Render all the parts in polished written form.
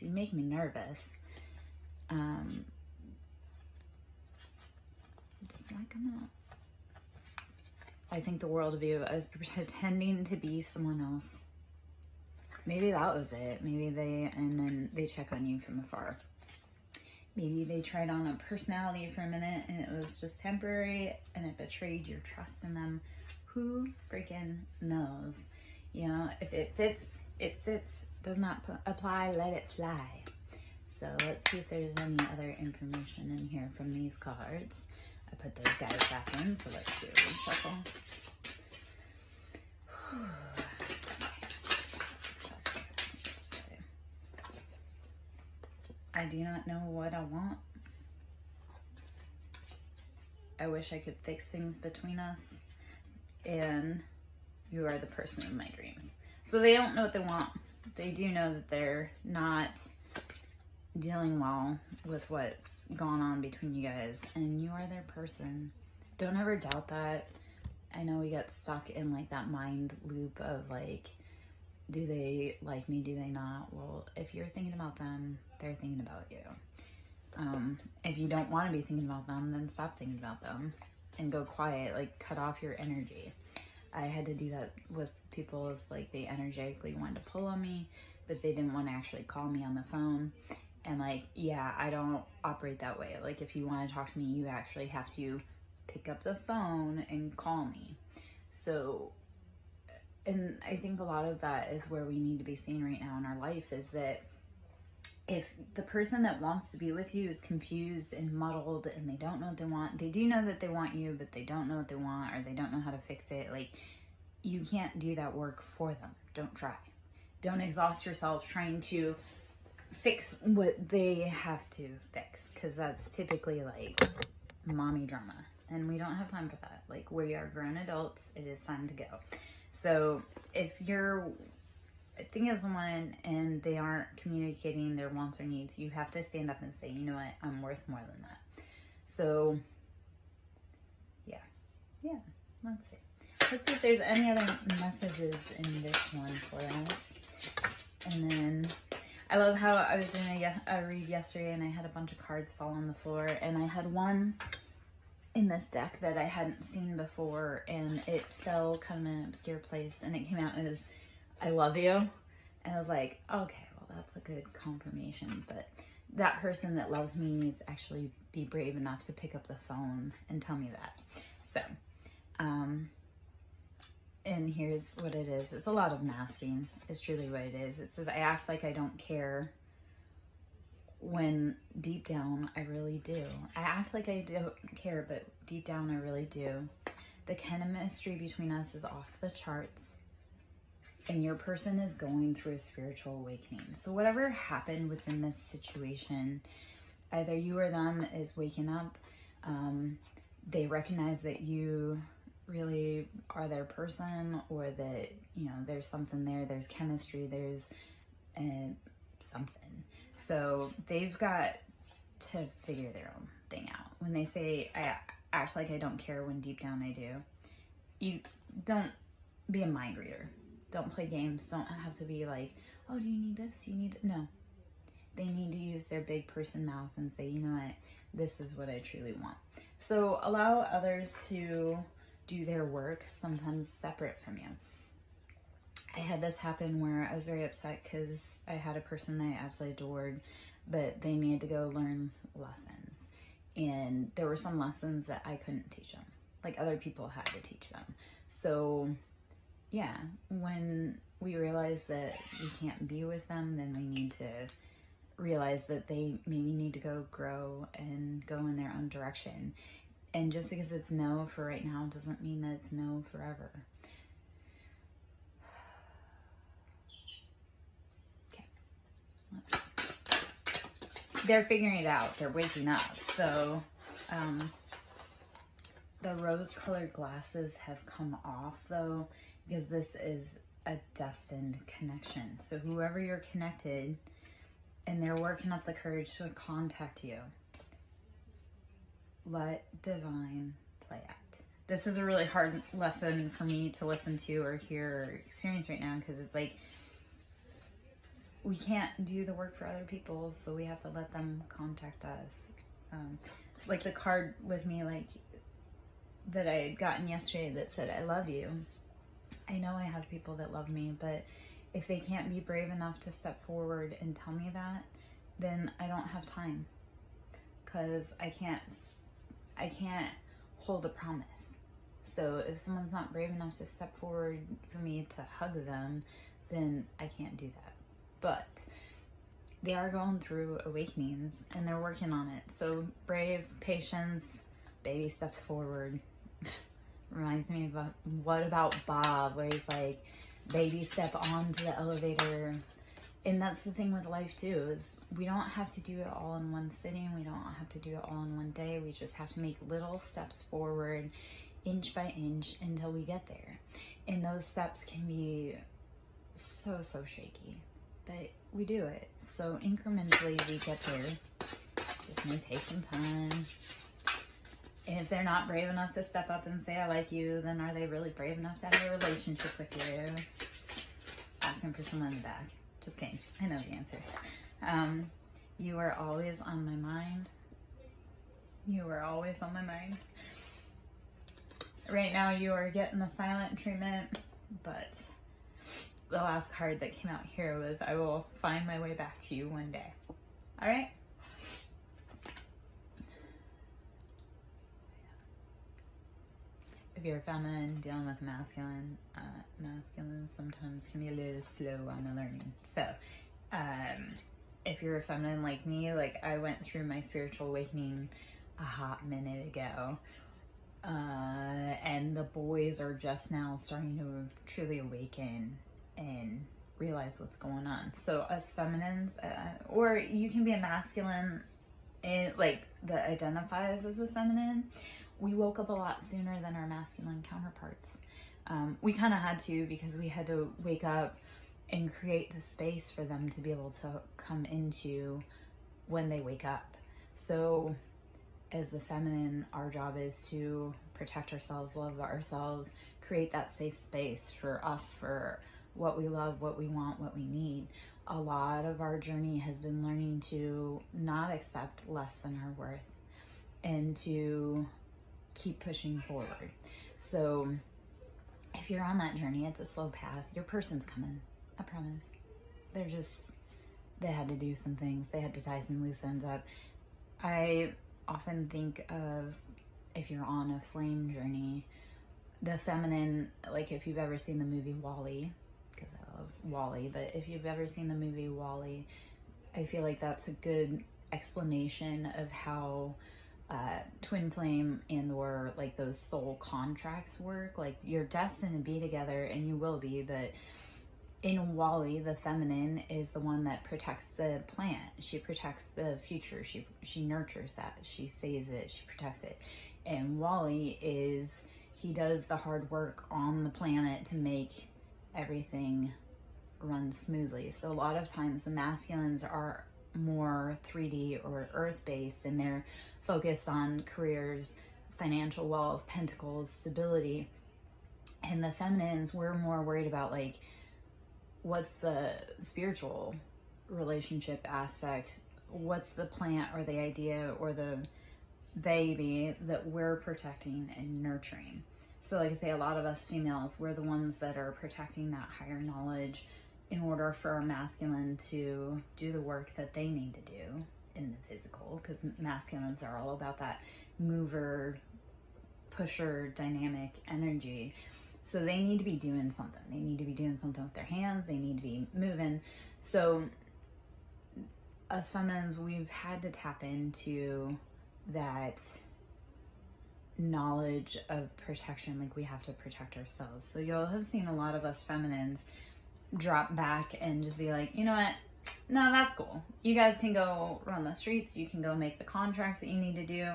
cards. You make me nervous. Did that come out? I think the world of you. I was pretending to be someone else. Maybe that was it. Maybe and then they check on you from afar. Maybe they tried on a personality for a minute and it was just temporary and it betrayed your trust in them. Who freaking knows? You know, if it fits, it sits. Does not apply, let it fly. So let's see if there's any other information in here from these cards. I put those guys back in, so let's do a reshuffle. I do not know what I want. I wish I could fix things between us. And you are the person of my dreams. So they don't know what they want. They do know that they're not dealing well with what's gone on between you guys. And you are their person. Don't ever doubt that. I know we get stuck in like that mind loop of like, do they like me? Do they not? Well, if you're thinking about them, they're thinking about you. If you don't want to be thinking about them, then stop thinking about them and go quiet, like cut off your energy. I had to do that with people. It's like they energetically wanted to pull on me, but they didn't want to actually call me on the phone. And like, yeah, I don't operate that way. Like if you want to talk to me, you actually have to pick up the phone and call me. So, and I think a lot of that is where we need to be seeing right now in our life is that if the person that wants to be with you is confused and muddled and they don't know what they want, they do know that they want you, but they don't know what they want or they don't know how to fix it. Like, you can't do that work for them. Don't try. Don't exhaust yourself trying to fix what they have to fix, because that's typically like mommy drama. And we don't have time for that. Like, we are grown adults. It is time to go. So if you're thinking of someone and they aren't communicating their wants or needs, you have to stand up and say, you know what, I'm worth more than that. So yeah, let's see if there's any other messages in this one for us. And then I love how I was doing a read yesterday and I had a bunch of cards fall on the floor, and I had one in this deck that I hadn't seen before, and it fell kind of in an obscure place, and it came out as I love you. And I was like, okay, well, that's a good confirmation, but that person that loves me needs to actually be brave enough to pick up the phone and tell me that. So, and here's what it is. It's a lot of masking. It's truly what it is. It says, I act like I don't care when deep down I really do. I act like I don't care, but deep down I really do. The chemistry between us is off the charts, and your person is going through a spiritual awakening. So whatever happened within this situation, either you or them is waking up. They recognize that you really are their person, or that, you know, there's something there, there's chemistry, there's something. So they've got to figure their own thing out. When they say, I act like I don't care when deep down I do, you don't be a mind reader. Don't play games. Don't have to be like, oh, do you need this? Do you need that? No. They need to use their big person mouth and say, you know what, this is what I truly want. So allow others to do their work, sometimes separate from you. I had this happen where I was very upset because I had a person that I absolutely adored, but they needed to go learn lessons. And there were some lessons that I couldn't teach them. Like, other people had to teach them. So yeah, when we realize that we can't be with them, then we need to realize that they maybe need to go grow and go in their own direction. And just because it's no for right now doesn't mean that it's no forever. Okay, let's see. They're figuring it out. They're waking up. So the rose-colored glasses have come off, though, because this is a destined connection. So whoever you're connected, and they're working up the courage to contact you, let divine play out. This is a really hard lesson for me to listen to or hear or experience right now, because it's like, we can't do the work for other people, so we have to let them contact us. Like the card with me, like that I had gotten yesterday that said, I love you. I know I have people that love me, but if they can't be brave enough to step forward and tell me that, then I don't have time, because I can't hold a promise. So if someone's not brave enough to step forward for me to hug them, then I can't do that. But they are going through awakenings and they're working on it. So brave, patience, baby steps forward. Reminds me of What About Bob, where he's like, baby step onto the elevator. And that's the thing with life too, is we don't have to do it all in one sitting. We don't have to do it all in one day. We just have to make little steps forward, inch by inch, until we get there. And those steps can be so shaky, but we do it. So incrementally we get there. Just may take some time. And if they're not brave enough to step up and say, I like you, then are they really brave enough to have a relationship with you? Asking for someone in the back. Just kidding. I know the answer. You are always on my mind. You are always on my mind. Right now you are getting the silent treatment, but the last card that came out here was, I will find my way back to you one day. All right? If you're a feminine dealing with masculine, masculine sometimes can be a little slow on the learning. So, if you're a feminine like me, like I went through my spiritual awakening a hot minute ago, and the boys are just now starting to truly awaken and realize what's going on. So us feminines, or you can be a masculine, and like that identifies as a feminine, we woke up a lot sooner than our masculine counterparts. We kind of had to, because we had to wake up and create the space for them to be able to come into when they wake up. So as the feminine, our job is to protect ourselves, love ourselves, create that safe space for us, for what we love, what we want, what we need. A lot of our journey has been learning to not accept less than our worth and to keep pushing forward. So if you're on that journey, it's a slow path. Your person's coming, I promise. They had to do some things. They had to tie some loose ends up. I often think of, if you're on a flame journey, the feminine, like if you've ever seen the movie WALL-E, because I love WALL-E, but if you've ever seen the movie WALL-E, I feel like that's a good explanation of how twin flame and or like those soul contracts work. Like you're destined to be together, and you will be, but in WALL-E, the feminine is the one that protects the plant. She protects the future. She nurtures that. She saves it. She protects it. And WALL-E he does the hard work on the planet to make everything run smoothly. So a lot of times the masculines are more 3D or earth-based, and they're focused on careers, financial wealth, pentacles, stability. And the feminines, we're more worried about like, what's the spiritual relationship aspect? What's the plant or the idea or the baby that we're protecting and nurturing? So like I say, a lot of us females, we're the ones that are protecting that higher knowledge in order for our masculine to do the work that they need to do in the physical, because masculines are all about that mover, pusher, dynamic energy. So they need to be doing something. They need to be doing something with their hands. They need to be moving. So us feminines, we've had to tap into that knowledge of protection. Like we have to protect ourselves. So you'll have seen a lot of us feminines drop back and just be like, you know what? No, that's cool. You guys can go run the streets. You can go make the contracts that you need to do.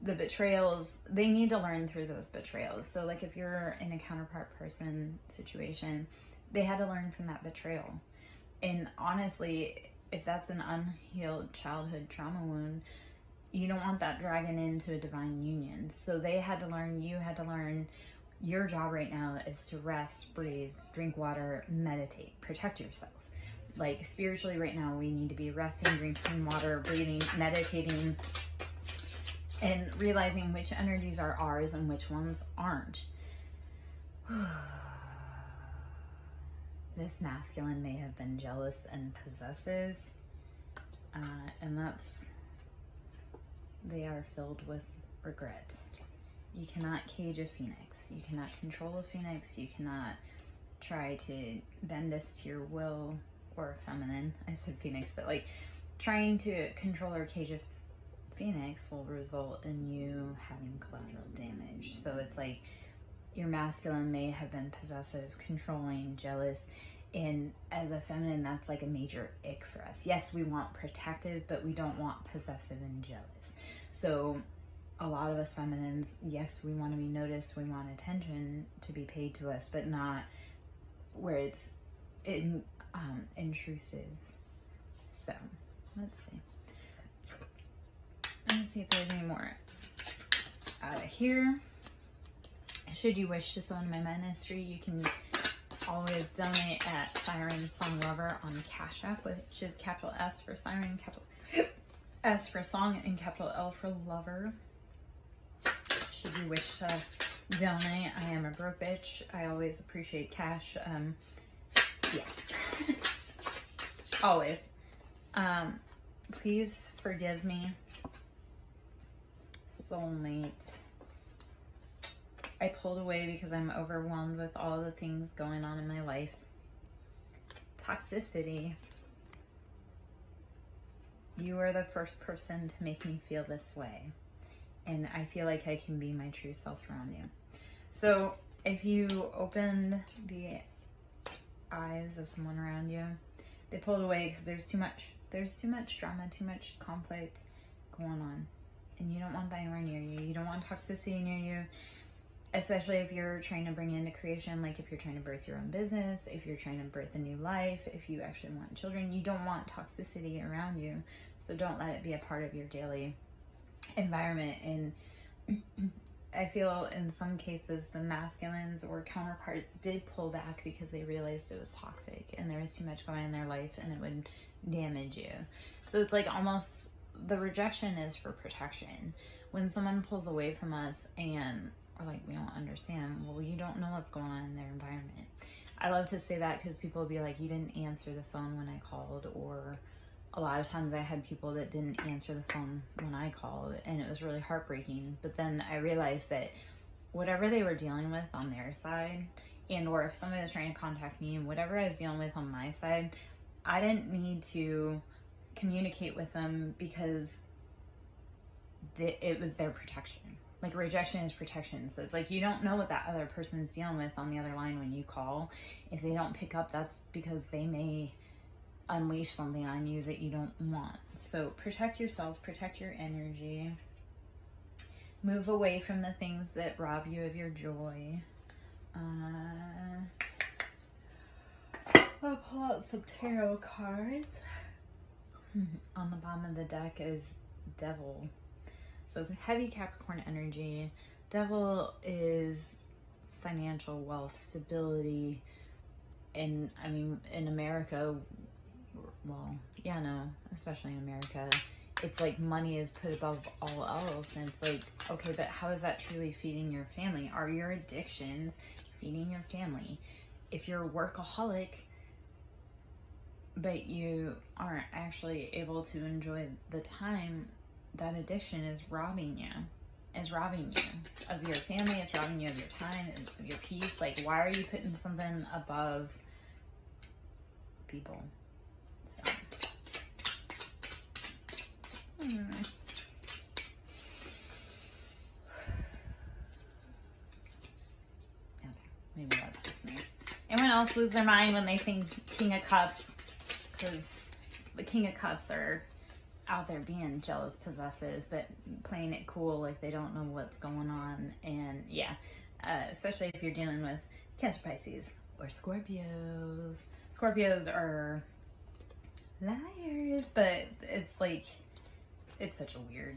The betrayals, they need to learn through those betrayals. So like if you're in a counterpart person situation, they had to learn from that betrayal. And honestly, if that's an unhealed childhood trauma wound, you don't want that dragging into a divine union. So they had to learn, you had to learn. Your job right now is to rest, breathe, drink water, meditate, protect yourself. Like spiritually right now, we need to be resting, drinking water, breathing, meditating, and realizing which energies are ours and which ones aren't. This masculine may have been jealous and possessive, and they are filled with regret. You cannot cage a phoenix. You cannot control a phoenix. You cannot try to bend this to your will, or feminine. I said phoenix, but like trying to control or cage a phoenix will result in you having collateral damage. So it's like your masculine may have been possessive, controlling, jealous, and as a feminine, that's like a major ick for us. Yes, we want protective, but we don't want possessive and jealous. So a lot of us feminines, yes, we want to be noticed, we want attention to be paid to us, but not where it's intrusive. So let's see. Let's see if there's any more out of here. Should you wish to support my ministry, you can always donate at SirenSong Lover on Cash App, which is capital S for Siren, capital S for Song, and capital L for Lover. Should you wish to donate, I am a broke bitch. I always appreciate cash. Yeah. Always. Please forgive me, soulmate. I pulled away because I'm overwhelmed with all the things going on in my life. Toxicity. You are the first person to make me feel this way. And I feel like I can be my true self around you. So if you opened the eyes of someone around you, they pulled away because there's too much drama, too much conflict going on. And you don't want that anywhere near you. You don't want toxicity near you. Especially if you're trying to bring into creation, like if you're trying to birth your own business, if you're trying to birth a new life, if you actually want children, you don't want toxicity around you. So don't let it be a part of your daily environment. And I feel in some cases the masculines or counterparts did pull back because they realized it was toxic and there was too much going on in their life and it would damage you. So it's like almost the rejection is for protection. When someone pulls away from us and like we don't understand, well, you don't know what's going on in their environment. I love to say that because people will be like, you didn't answer the phone when I called, or a lot of times I had people that didn't answer the phone when I called, and it was really heartbreaking. But then I realized that whatever they were dealing with on their side, and or if somebody was trying to contact me and whatever I was dealing with on my side, I didn't need to communicate with them because it was their protection. Like rejection is protection. So it's like you don't know what that other person is dealing with on the other line when you call. If they don't pick up, that's because they may unleash something on you that you don't want. So protect yourself, protect your energy. Move away from the things that rob you of your joy. I'll pull out some tarot cards. On the bottom of the deck is Devil. So heavy Capricorn energy. Devil is financial wealth, stability. And I mean, in America, well, yeah, no, especially in America, it's like money is put above all else. And it's like, okay, but how is that truly feeding your family? Are your addictions feeding your family? If you're a workaholic, but you aren't actually able to enjoy the time, that addiction is robbing you of your family, it's robbing you of your time, of your peace. Like, why are you putting something above people? So. Okay, maybe that's just me. Anyone else lose their mind when they think King of Cups? Because the King of Cups are out there being jealous, possessive, but playing it cool, like they don't know what's going on. And yeah, especially if you're dealing with Cancer, Pisces, or Scorpios. Scorpios are liars, but it's like, it's such a weird